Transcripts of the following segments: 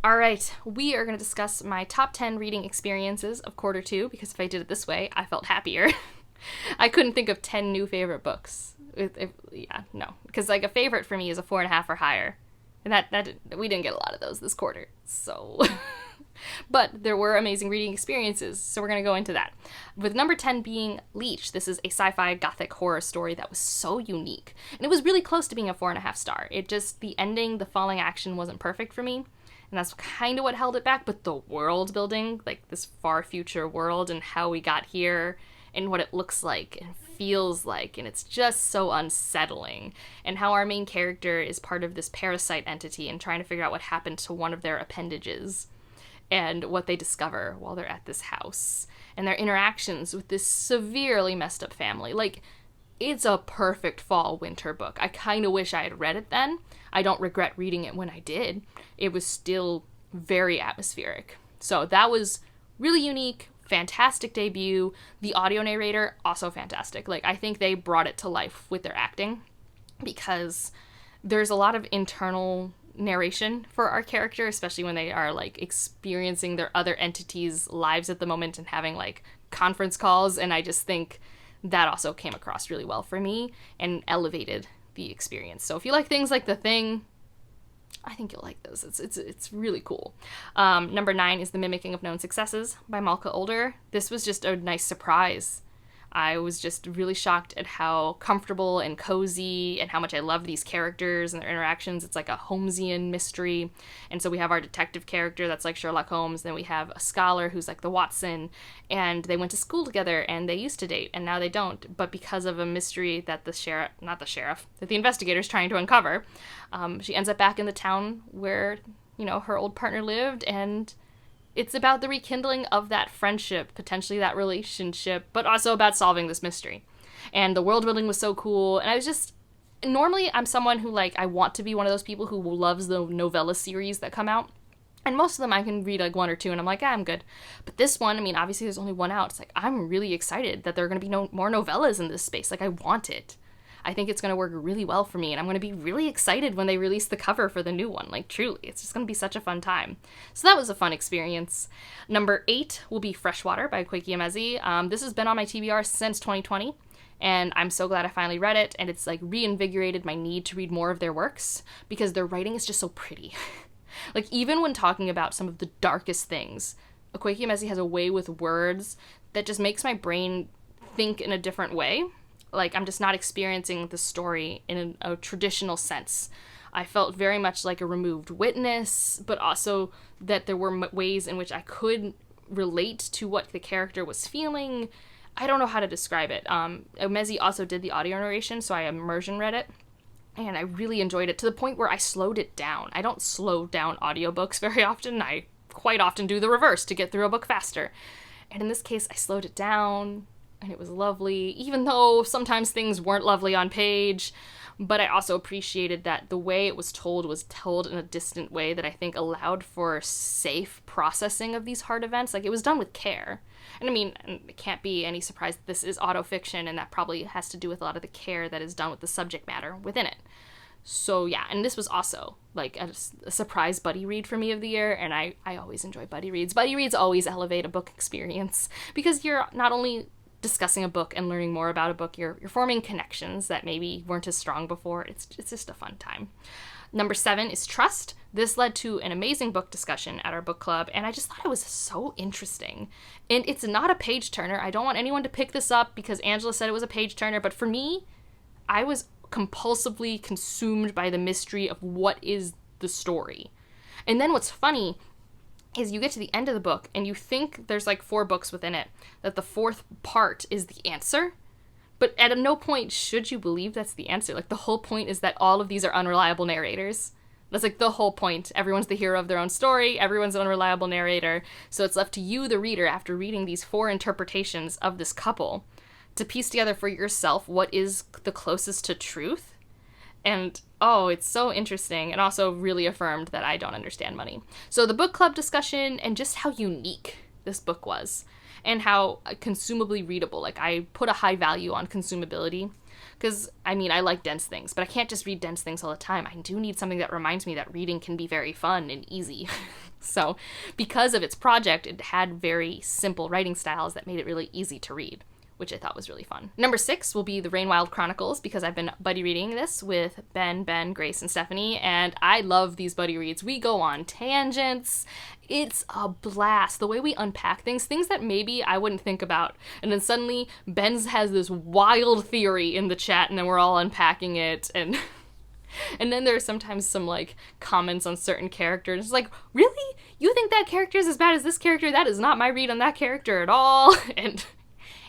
All right, we are going to discuss my top 10 reading experiences of quarter 2, because if I did it this way, I felt happier. I couldn't think of 10 new favorite books. Because like a favorite for me is a 4.5 or higher. And that we didn't get a lot of those this quarter, so... But there were amazing reading experiences, so we're going to go into that. With number 10 being Leech. This is a sci-fi gothic horror story that was so unique. And it was really close to being a 4.5 star. It just, the ending, the falling action wasn't perfect for me. And that's kind of what held it back, but the world building, like this far future world and how we got here and what it looks like and feels like, and it's just so unsettling. And how our main character is part of this parasite entity and trying to figure out what happened to one of their appendages. And what they discover while they're at this house. And their interactions with this severely messed up family. Like, it's a perfect fall-winter book. I kind of wish I had read it then. I don't regret reading it when I did. It was still very atmospheric. So that was really unique, fantastic debut. The audio narrator, also fantastic. Like, I think they brought it to life with their acting. Because there's a lot of internal narration for our character, especially when they are like experiencing their other entities' lives at the moment and having like conference calls, and I just think that also came across really well for me and elevated the experience. So if you like things like The Thing, I think you'll like this. It's really cool. Number 9 is The Mimicking of Known Successes by Malka Older. This was just a nice surprise. I was just really shocked at how comfortable and cozy and how much I love these characters and their interactions. It's like a Holmesian mystery. And so we have our detective character that's like Sherlock Holmes. Then we have a scholar who's like the Watson. And they went to school together and they used to date and now they don't. But because of a mystery that that the investigator's trying to uncover, she ends up back in the town where, you know, her old partner lived, and it's about the rekindling of that friendship, potentially that relationship, but also about solving this mystery. And the world building was so cool. And I was just, normally I'm someone who like, I want to be one of those people who loves the novella series that come out. And most of them I can read like 1 or 2 and I'm like, I'm good. But this one, I mean, obviously there's only 1 out. It's like, I'm really excited that there are going to be more novellas in this space. Like, I want it. I think it's going to work really well for me, and I'm going to be really excited when they release the cover for the new one. Like, truly, it's just going to be such a fun time. So that was a fun experience. Number 8 will be Freshwater by Koike Emezi. This has been on my TBR since 2020, and I'm so glad I finally read it, and it's, like, reinvigorated my need to read more of their works, because their writing is just so pretty. Like, even when talking about some of the darkest things, Koike Emezi has a way with words that just makes my brain think in a different way. Like, I'm just not experiencing the story in a traditional sense. I felt very much like a removed witness, but also that there were ways in which I could relate to what the character was feeling. I don't know how to describe it. Emezi also did the audio narration, so I immersion read it, and I really enjoyed it to the point where I slowed it down. I don't slow down audiobooks very often. I quite often do the reverse to get through a book faster. And in this case, I slowed it down, and it was lovely, even though sometimes things weren't lovely on page. But I also appreciated that the way it was told in a distant way that I think allowed for safe processing of these hard events. Like, it was done with care. And I mean, it can't be any surprise that this is autofiction, and that probably has to do with a lot of the care that is done with the subject matter within it. So yeah, and this was also like a surprise buddy read for me of the year, and I always enjoy buddy reads. Buddy reads always elevate a book experience, because you're not only discussing a book and learning more about a book, you're forming connections that maybe weren't as strong before. It's just a fun time. Number 7 is Trust. This led to an amazing book discussion at our book club, and I just thought it was so interesting. And it's not a page turner. I don't want anyone to pick this up because Angela said it was a page turner, but for me, I was compulsively consumed by the mystery of what is the story. And then what's funny is you get to the end of the book and you think there's like 4 books within it, that the 4th part is the answer, but at no point should you believe that's the answer. Like, the whole point is that all of these are unreliable narrators. That's like the whole point. Everyone's the hero of their own story, everyone's an unreliable narrator, so it's left to you, the reader, after reading these 4 interpretations of this couple, to piece together for yourself what is the closest to truth. And, oh, it's so interesting, and also really affirmed that I don't understand money. So the book club discussion, and just how unique this book was, and how consumably readable. Like, I put a high value on consumability, because, I mean, I like dense things, but I can't just read dense things all the time. I do need something that reminds me that reading can be very fun and easy. So because of its project, it had very simple writing styles that made it really easy to read, which I thought was really fun. Number 6 will be the Rainwild Chronicles, because I've been buddy reading this with Ben, Grace, and Stephanie, and I love these buddy reads. We go on tangents. It's a blast. The way we unpack things that maybe I wouldn't think about, and then suddenly Ben's has this wild theory in the chat, and then we're all unpacking it, and and then there's sometimes some, like, comments on certain characters. It's like, really? You think that character is as bad as this character? That is not my read on that character at all. And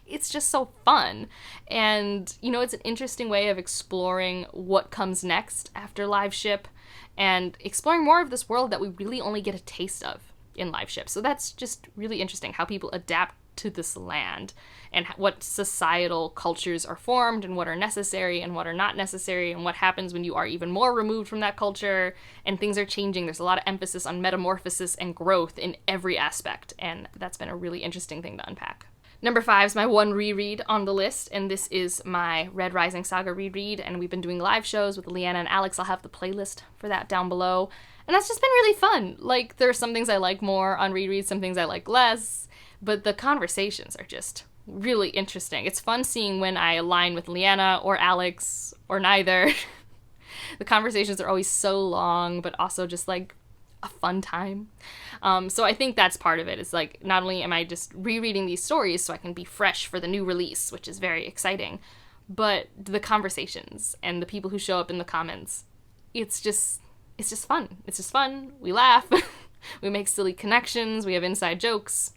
it's just so fun. And, you know, it's an interesting way of exploring what comes next after Live Ship and exploring more of this world that we really only get a taste of in Live Ship. So that's just really interesting, how people adapt to this land and what societal cultures are formed and what are necessary and what are not necessary and what happens when you are even more removed from that culture and things are changing. There's a lot of emphasis on metamorphosis and growth in every aspect, and that's been a really interesting thing to unpack. Number 5 is my one reread on the list, and this is my Red Rising Saga reread, and we've been doing live shows with Leanna and Alex. I'll have the playlist for that down below, and that's just been really fun. Like, there are some things I like more on rereads, some things I like less, but the conversations are just really interesting. It's fun seeing when I align with Leanna or Alex or neither. The conversations are always so long, but also just like a fun time. So I think that's part of it. It's like, not only am I just rereading these stories so I can be fresh for the new release, which is very exciting, but the conversations and the people who show up in the comments, it's just fun. It's just fun. We laugh. We make silly connections. We have inside jokes.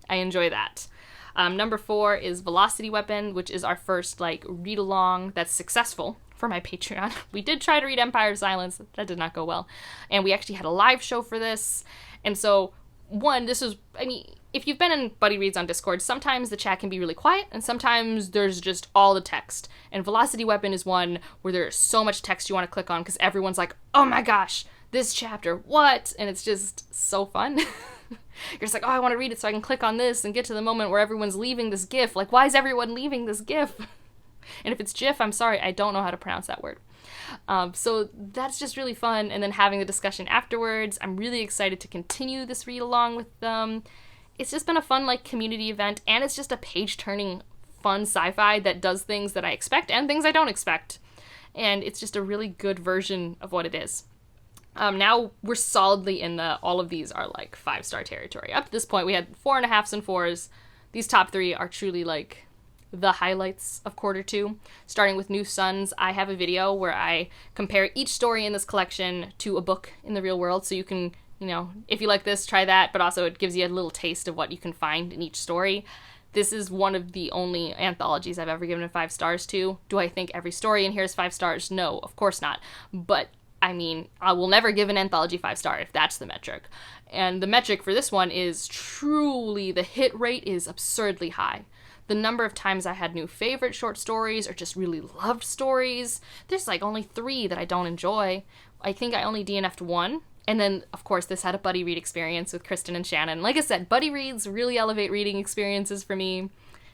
I enjoy that. Number 4 is Velocity Weapon, which is our first, like, read-along that's successful for my Patreon. We did try to read Empire of Silence. That did not go well. And we actually had a live show for this. And so, this is, I mean, if you've been in buddy reads on Discord, sometimes the chat can be really quiet, and sometimes there's just all the text. And Velocity Weapon is one where there's so much text you want to click on because everyone's like, oh my gosh, this chapter, what? And it's just so fun. You're just like, oh, I want to read it so I can click on this and get to the moment where everyone's leaving this GIF. Like, why is everyone leaving this GIF? And if it's GIF, I'm sorry, I don't know how to pronounce that word. So that's just really fun. And then having the discussion afterwards, I'm really excited to continue this read along with them. It's just been a fun, like, community event, and it's just a page-turning, fun sci-fi that does things that I expect and things I don't expect. And it's just a really good version of what it is. Now we're solidly in all of these are like 5-star territory. Up to this point, we had 4.5s and 4s. These top 3 are truly like the highlights of quarter 2. Starting with New Suns, I have a video where I compare each story in this collection to a book in the real world. So you can, you know, if you like this, try that, but also it gives you a little taste of what you can find in each story. This is one of the only anthologies I've ever given 5 stars to. Do I think every story in here is 5 stars? No, of course not. But I mean, I will never give an anthology 5 star if that's the metric. And the metric for this one is truly, the hit rate is absurdly high. The number of times I had new favorite short stories or just really loved stories, there's like only 3 that I don't enjoy. I think I only DNF'd 1. And then, of course, this had a buddy read experience with Kristen and Shannon. Like I said, buddy reads really elevate reading experiences for me.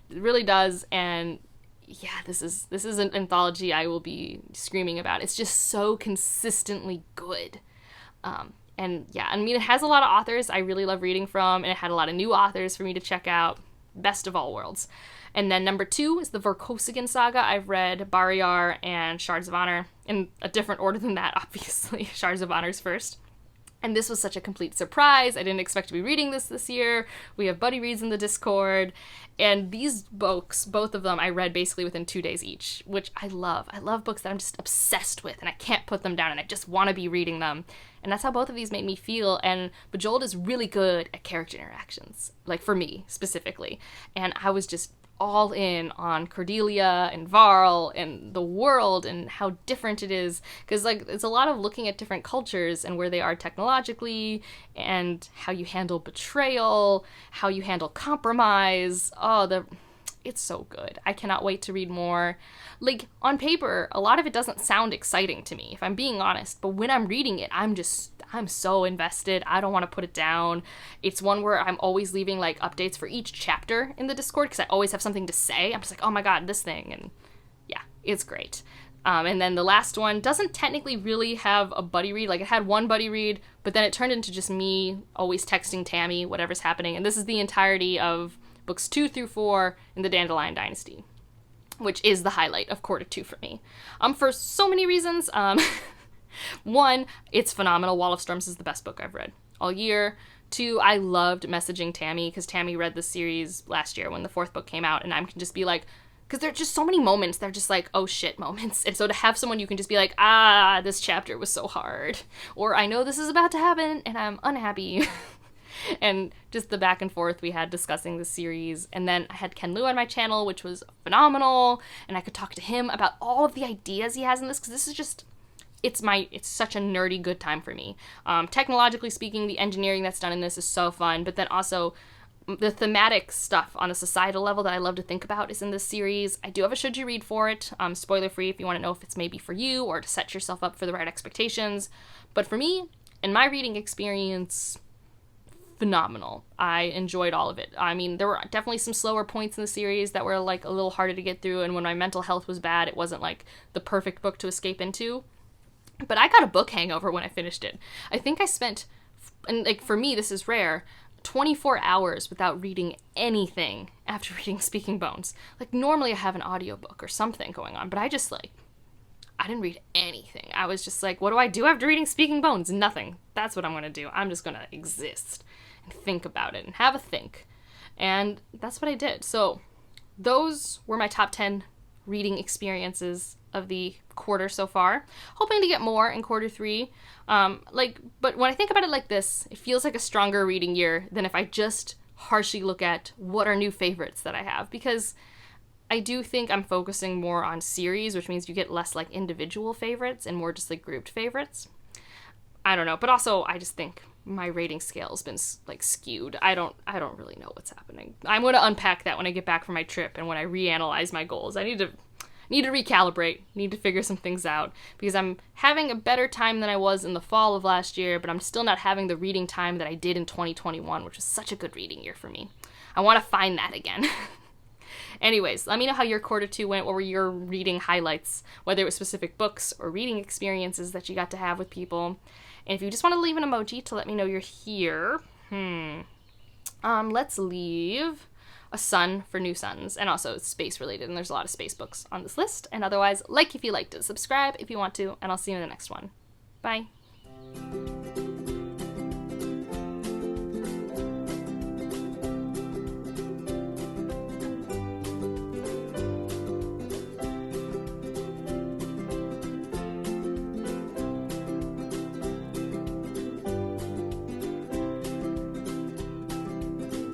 It really does. And yeah, this is an anthology I will be screaming about. It's just so consistently good. And yeah, I mean, it has a lot of authors I really love reading from, and it had a lot of new authors for me to check out. Best of all worlds. And then number 2 is the Verkosigan Saga. I've read Barriar and Shards of Honor in a different order than that, obviously. Shards of Honor's first. And this was such a complete surprise. I didn't expect to be reading this year. We have buddy reads in the Discord. And these books, both of them, I read basically within 2 days each, which I love. I love books that I'm just obsessed with, and I can't put them down, and I just want to be reading them. And that's how both of these made me feel. And Bejeweled is really good at character interactions, like for me specifically. And I was just all in on Cordelia and Varl and the world and how different it is, because like it's a lot of looking at different cultures and where they are technologically and how you handle betrayal, how you handle compromise. It's so good. I cannot wait to read more. Like, on paper, a lot of it doesn't sound exciting to me, if I'm being honest, but when I'm reading it, I'm so invested. I don't want to put it down. It's one where I'm always leaving, like, updates for each chapter in the Discord, because I always have something to say. I'm just like, oh my god, this thing, and yeah, it's great. And then the last one doesn't technically really have a buddy read. Like, it had one buddy read, but then it turned into just me always texting Tammy whatever's happening. And this is the entirety of books 2 through 4 in the Dandelion Dynasty, which is the highlight of quarter 2 for me. For so many reasons. One, it's phenomenal. Wall of Storms is the best book I've read all year. 2, I loved messaging Tammy, because Tammy read the series last year when the 4th book came out, and I can just be like, because there are just so many moments, they're just like, oh shit moments. And so to have someone you can just be like, this chapter was so hard. Or I know this is about to happen and I'm unhappy. And just the back and forth we had discussing the series. And then I had Ken Liu on my channel, which was phenomenal. And I could talk to him about all of the ideas he has in this, because this is just, it's such a nerdy good time for me. Technologically speaking, the engineering that's done in this is so fun. But then also, the thematic stuff on a societal level that I love to think about is in this series. I do have a should you read for it, spoiler free if you want to know if it's maybe for you or to set yourself up for the right expectations. But for me, in my reading experience, phenomenal. I enjoyed all of it. I mean, there were definitely some slower points in the series that were like a little harder to get through, and when my mental health was bad, it wasn't like the perfect book to escape into. But I got a book hangover when I finished it. I think I spent, and like for me this is rare, 24 hours without reading anything after reading Speaking Bones. Like, normally I have an audiobook or something going on, but I didn't read anything. I was just like, what do I do after reading Speaking Bones? Nothing. That's what I'm going to do. I'm just going to exist and think about it and have a think. And that's what I did. So those were my top 10 reading experiences of the quarter so far. Hoping to get more in quarter 3. But when I think about it like this, it feels like a stronger reading year than if I just harshly look at what are new favorites that I have, because I do think I'm focusing more on series, which means you get less like individual favorites and more just like grouped favorites. I don't know, but also I just think my rating scale has been like skewed. I don't really know what's happening. I'm going to unpack that when I get back from my trip and when I reanalyze my goals. I need to recalibrate, need to figure some things out, because I'm having a better time than I was in the fall of last year, but I'm still not having the reading time that I did in 2021, which was such a good reading year for me. I want to find that again. Anyways, let me know how your quarter 2 went. What were your reading highlights, whether it was specific books or reading experiences that you got to have with people. And if you just want to leave an emoji to let me know you're here, let's leave a sun for new suns, and also space related, and there's a lot of space books on this list. And otherwise, like if you liked it, subscribe if you want to, and I'll see you in the next one. Bye.